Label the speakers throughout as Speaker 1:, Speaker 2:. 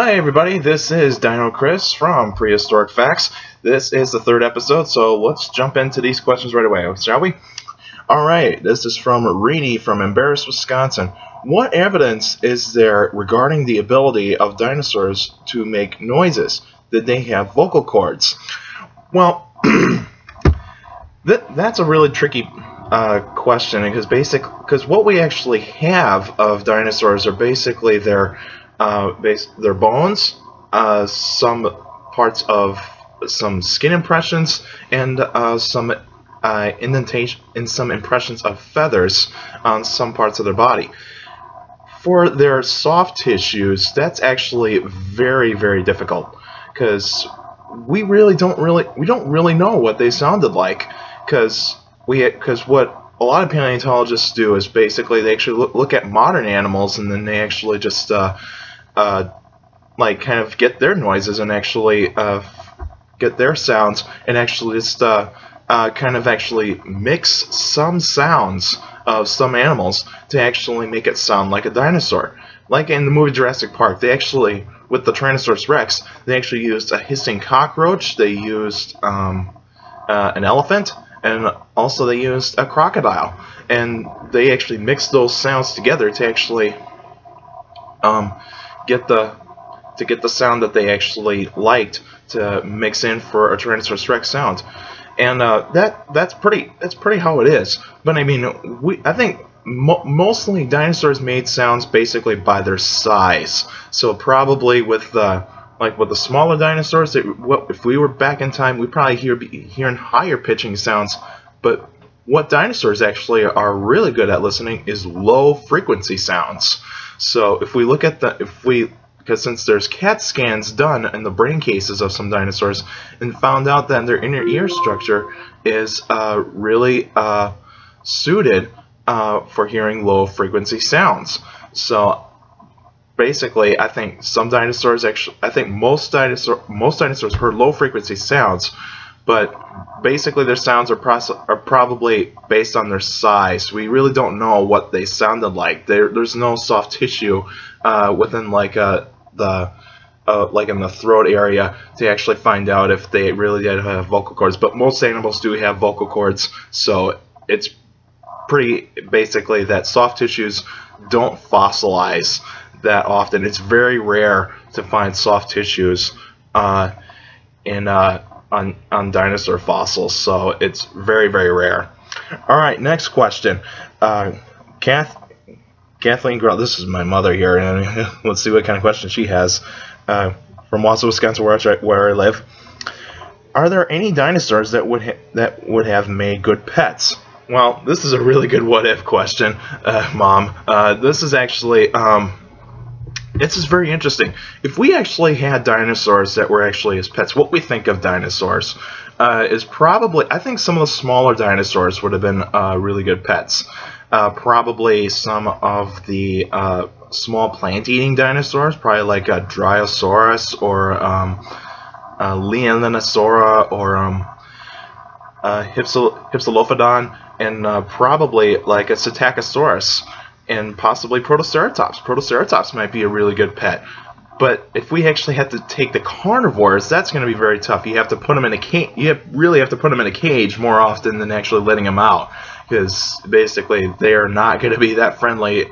Speaker 1: Hi everybody, this is Dino Chris from Prehistoric Facts. This is the third episode, so let's jump into these questions right away, shall we? Alright, this is from Reedy from Embarrass, Wisconsin. What evidence is there regarding the ability of dinosaurs to make noises? Did they have vocal cords? Well, that's a really tricky question, because what we actually have of dinosaurs are basically their bones, some parts of some skin impressions, and some indentation and some impressions of feathers on some parts of their body. For their soft tissues, that's actually very, very difficult, because we don't really know what they sounded like, because what a lot of paleontologists do is basically they actually look at modern animals, and then they actually just like kind of get their noises and actually get their sounds and actually just kind of actually mix some sounds of some animals to actually make it sound like a dinosaur. Like in the movie Jurassic Park, they actually, with the Tyrannosaurus Rex, they actually used a hissing cockroach, they used an elephant, and also they used a crocodile. And they actually mixed those sounds together to actually get the sound that they actually liked to mix in for a Tyrannosaurus Rex sound. And that's pretty how it is. But I mean, I think mostly dinosaurs made sounds basically by their size. So probably with the smaller dinosaurs, if we were back in time, we'd probably be hearing higher pitching sounds. But what dinosaurs actually are really good at listening is low frequency sounds. So if we look at because since there's CAT scans done in the brain cases of some dinosaurs, and found out that their inner ear structure is really suited for hearing low frequency sounds. So basically, I think most dinosaurs heard low frequency sounds, but basically their sounds are probably based on their size. We really don't know what they sounded like. There's no soft tissue within like in the throat area to actually find out if they really did have vocal cords. But most animals do have vocal cords, so it's pretty basically that soft tissues don't fossilize that often. It's very rare to find soft tissues on dinosaur fossils, so it's very, very rare. Alright, next question. Kathleen Grow, this is my mother here, and let's see what kind of question she has. From Wausau, Wisconsin, where I live. Are there any dinosaurs that would have made good pets? Well, this is a really good what-if question, Mom. This is actually this is very interesting. If we actually had dinosaurs that were actually as pets, what we think of dinosaurs is probably, I think some of the smaller dinosaurs would have been really good pets. Probably some of the small plant-eating dinosaurs, probably like a Dryosaurus or Leonosaura or Hypsilophodon, and probably like a Psittacosaurus, and possibly Protoceratops. Protoceratops might be a really good pet. But if we actually have to take the carnivores, that's going to be very tough. You have to put them in a cage. You really have to put them in a cage more often than actually letting them out, because basically they are not going to be that friendly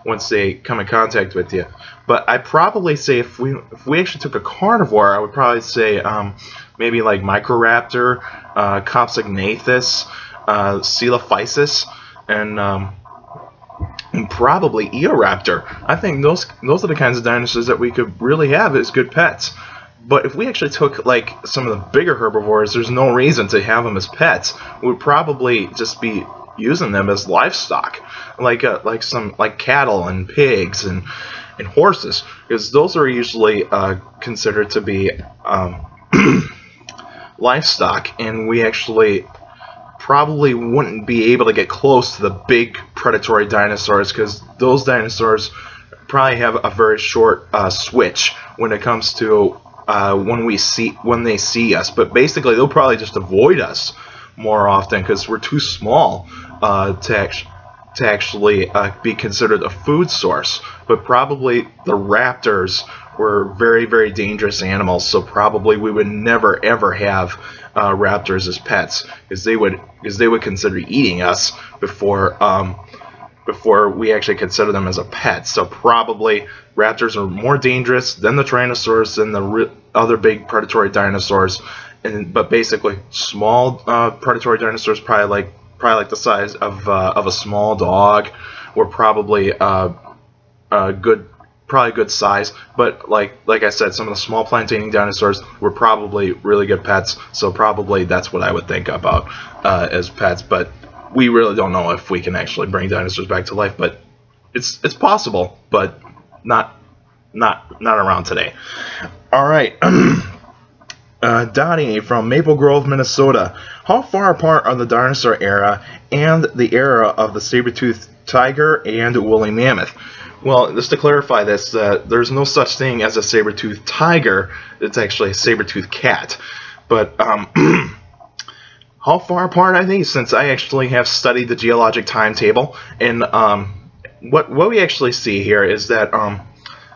Speaker 1: once they come in contact with you. But I'd probably say if we actually took a carnivore, I would probably say maybe like Microraptor, Compsognathus, Coelophysis, and probably Eoraptor. I think those are the kinds of dinosaurs that we could really have as good pets. But if we actually took like some of the bigger herbivores, there's no reason to have them as pets. We would probably just be using them as livestock, like cattle and pigs and horses, because those are usually considered to be livestock, and we actually probably wouldn't be able to get close to the big predatory dinosaurs, because those dinosaurs probably have a very short switch when it comes to when they see us. But basically they'll probably just avoid us more often because we're too small to actually be considered a food source. But probably the raptors were very, very dangerous animals. So probably we would never ever have raptors as pets, because they would consider eating us before we actually consider them as a pet. So probably raptors are more dangerous than the Tyrannosaurs and the other big predatory dinosaurs. But basically, small predatory dinosaurs, probably like the size of a small dog, were probably good size. But like I said, some of the small plant-eating dinosaurs were probably really good pets. So probably that's what I would think about as pets. But we really don't know if we can actually bring dinosaurs back to life. But it's possible, but not around today. All right. Donnie from Maple Grove, Minnesota. How far apart are the dinosaur era and the era of the saber-toothed tiger and woolly mammoth? Well, just to clarify this, there's no such thing as a saber-toothed tiger. It's actually a saber-toothed cat. But how far apart, I think, since I actually have studied the geologic timetable, and what we actually see here is that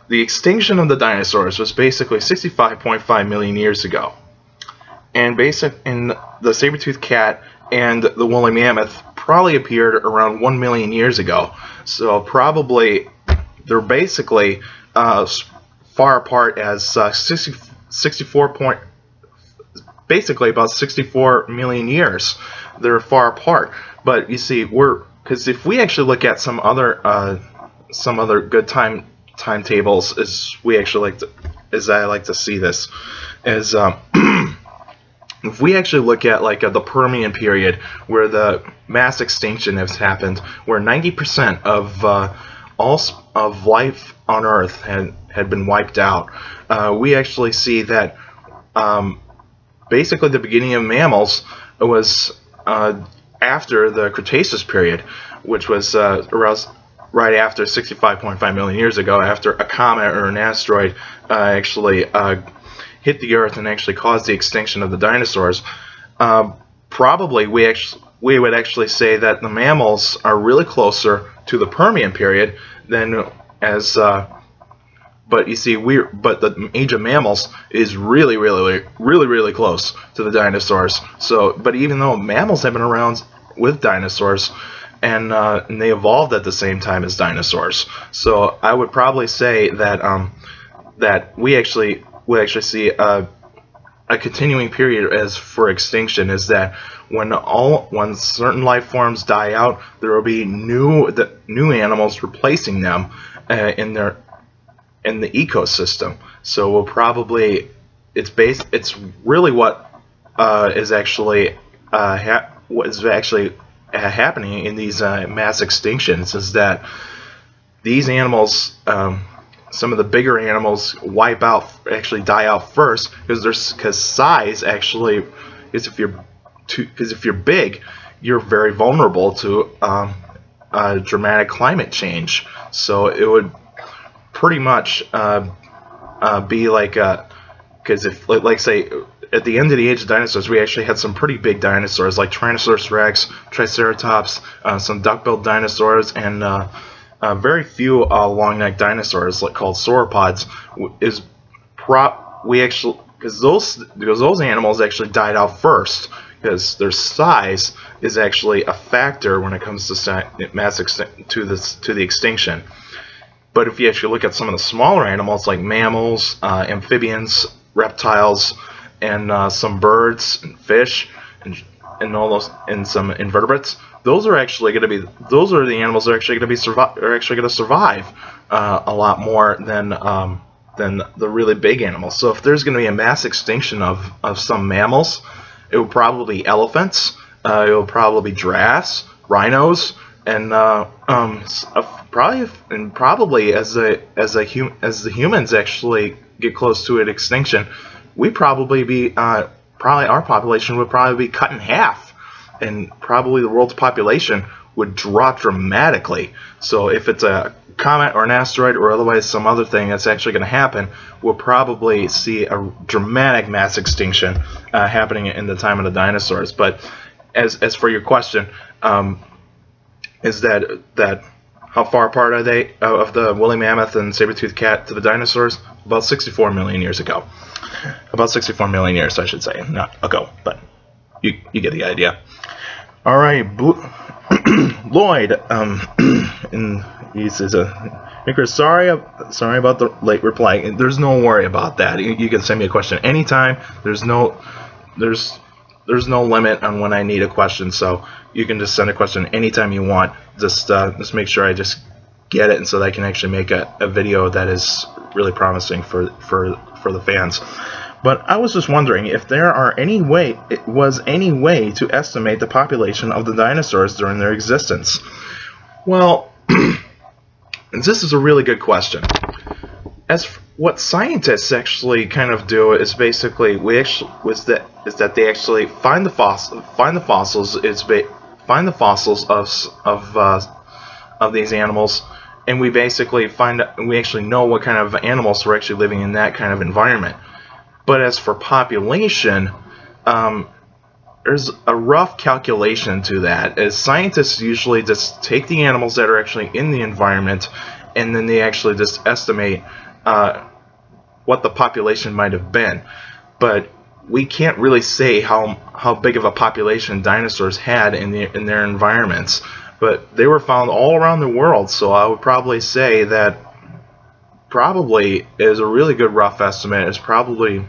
Speaker 1: the extinction of the dinosaurs was basically 65.5 million years ago. And the saber-toothed cat and the woolly mammoth probably appeared around 1 million years ago. So probably they're basically far apart as basically about 64 million years. They're far apart. But you see, because if we actually look at some other good timetables, as I like to see this, is if we actually look at the Permian period, where the mass extinction has happened, where 90% of all of life on Earth had been wiped out, we actually see that basically the beginning of mammals was after the Cretaceous period, which was right after 65.5 million years ago, after a comet or an asteroid actually hit the Earth and actually caused the extinction of the dinosaurs. Probably we would actually say that the mammals are really closer to the Permian period than but you see, but the age of mammals is really close to the dinosaurs. So, but even though mammals have been around with dinosaurs, and they evolved at the same time as dinosaurs, so I would probably say that that we actually see a continuing period as for extinction, is that when certain life forms die out, there will be new animals replacing them in the ecosystem. So we'll probably it's really what is actually happening in these mass extinctions, is that these animals, some of the bigger animals, die out first, because size actually is, if you're big, you're very vulnerable to dramatic climate change. So it would pretty much be like because if say at the end of the age of dinosaurs, we actually had some pretty big dinosaurs like Tyrannosaurus rex, Triceratops, some duck-billed dinosaurs, and very few long-necked dinosaurs called sauropods. Because those animals actually died out first, because their size is actually a factor when it comes to the extinction. But if you actually look at some of the smaller animals like mammals, amphibians, reptiles, and some birds and fish, and all those, and some invertebrates, those are the animals that are actually going to survive a lot more than the really big animals. So if there's going to be a mass extinction of some mammals, it will probably be elephants, it will probably be giraffes, rhinos, and probably as the humans actually get close to an extinction, our population would probably be cut in half, and probably the world's population would drop dramatically. So if it's a comet or an asteroid or otherwise some other thing that's actually going to happen, we'll probably see a dramatic mass extinction happening in the time of the dinosaurs. But as for your question, is that how far apart are they of the woolly mammoth and saber-toothed cat to the dinosaurs? About 64 million years ago. About 64 million years, I should say, not ago, but you get the idea. All right, Lloyd, and he says, Chris, sorry about the late reply. There's no worry about that. You can send me a question anytime. There's no limit on when I need a question, so you can just send a question anytime you want. Just make sure I just get it, and so that I can actually make a video that is really promising for the fans. But I was just wondering if there was any way to estimate the population of the dinosaurs during their existence. Well, this is a really good question. What scientists actually kind of do is basically that they actually find the fossils of these animals, and we actually know what kind of animals were actually living in that kind of environment. But as for population, there's a rough calculation to that, as scientists usually just take the animals that are actually in the environment, and then they actually just estimate what the population might have been. But we can't really say how big of a population dinosaurs had in their environments. But they were found all around the world, so I would probably say that probably is a really good rough estimate. It's probably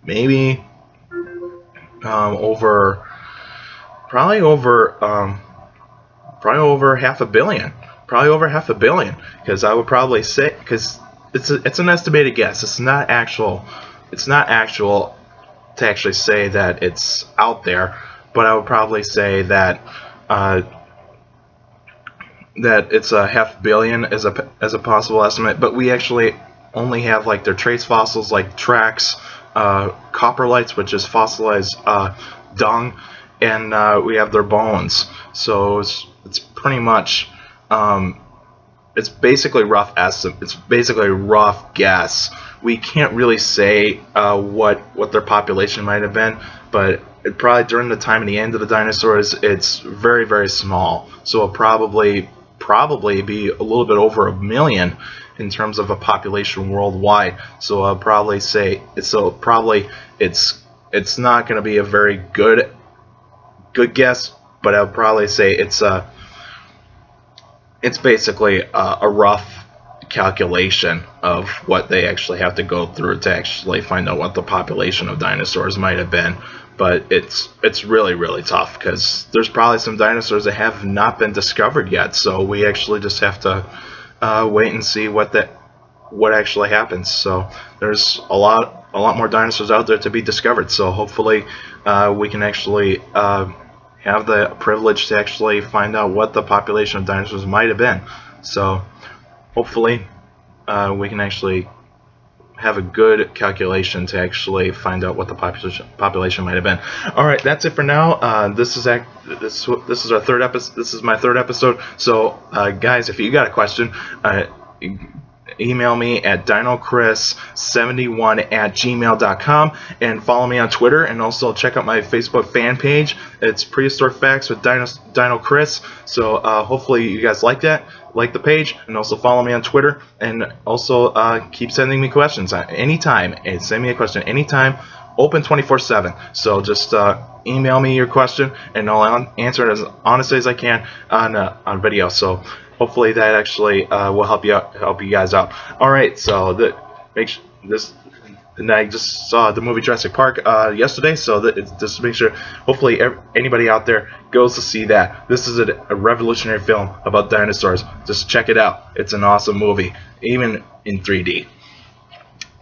Speaker 1: maybe over half a billion. Probably over half a billion, because I would probably say, because it's an estimated guess. It's not actual to actually say that it's out there, but I would probably say that that it's a half billion as a possible estimate. But we actually only have like their trace fossils, like tracks, coprolites, which is fossilized dung, and we have their bones. So it's pretty much it's basically rough estimate. It's basically a rough guess. We can't really say what their population might have been, but probably during the time of the end of the dinosaurs, it's very, very small. So it'll probably be a little bit over 1 million in terms of a population worldwide. So I'll probably say it's not going to be a very good guess, but I'll probably say it's basically a rough calculation of what they actually have to go through to actually find out what the population of dinosaurs might have been. But it's really, really tough, because there's probably some dinosaurs that have not been discovered yet. So we actually just have to wait and see what actually happens. So there's a lot more dinosaurs out there to be discovered. So hopefully we can actually have the privilege to actually find out what the population of dinosaurs might have been. So hopefully we can actually have a good calculation to actually find out what the population might have been. All right, that's it for now. This is our third episode. This is my third episode. So guys, if you got a question, email me at dinocris71@gmail.com, and follow me on Twitter, and also check out my Facebook fan page. It's Prehistoric Facts with Dino Chris. So hopefully you guys like that. Like the page, and also follow me on Twitter, and also keep sending me questions anytime, and send me a question anytime, open 24/7. So just email me your question, and I'll answer it as honestly as I can on video. So hopefully that actually will help you guys out. All right, so and I just saw the movie Jurassic Park yesterday, so just make sure, hopefully anybody out there goes to see that. This is a revolutionary film about dinosaurs. Just check it out. It's an awesome movie, even in 3D.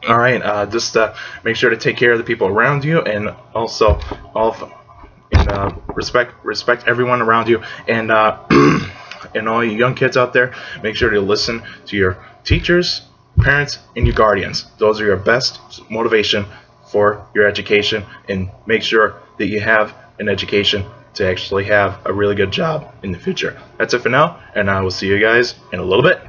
Speaker 1: All right, just make sure to take care of the people around you, and also respect everyone around you, and and all you young kids out there, make sure to listen to your teachers, parents, and your guardians. Those are your best motivation for your education, and make sure that you have an education to actually have a really good job in the future. That's it for now, and I will see you guys in a little bit.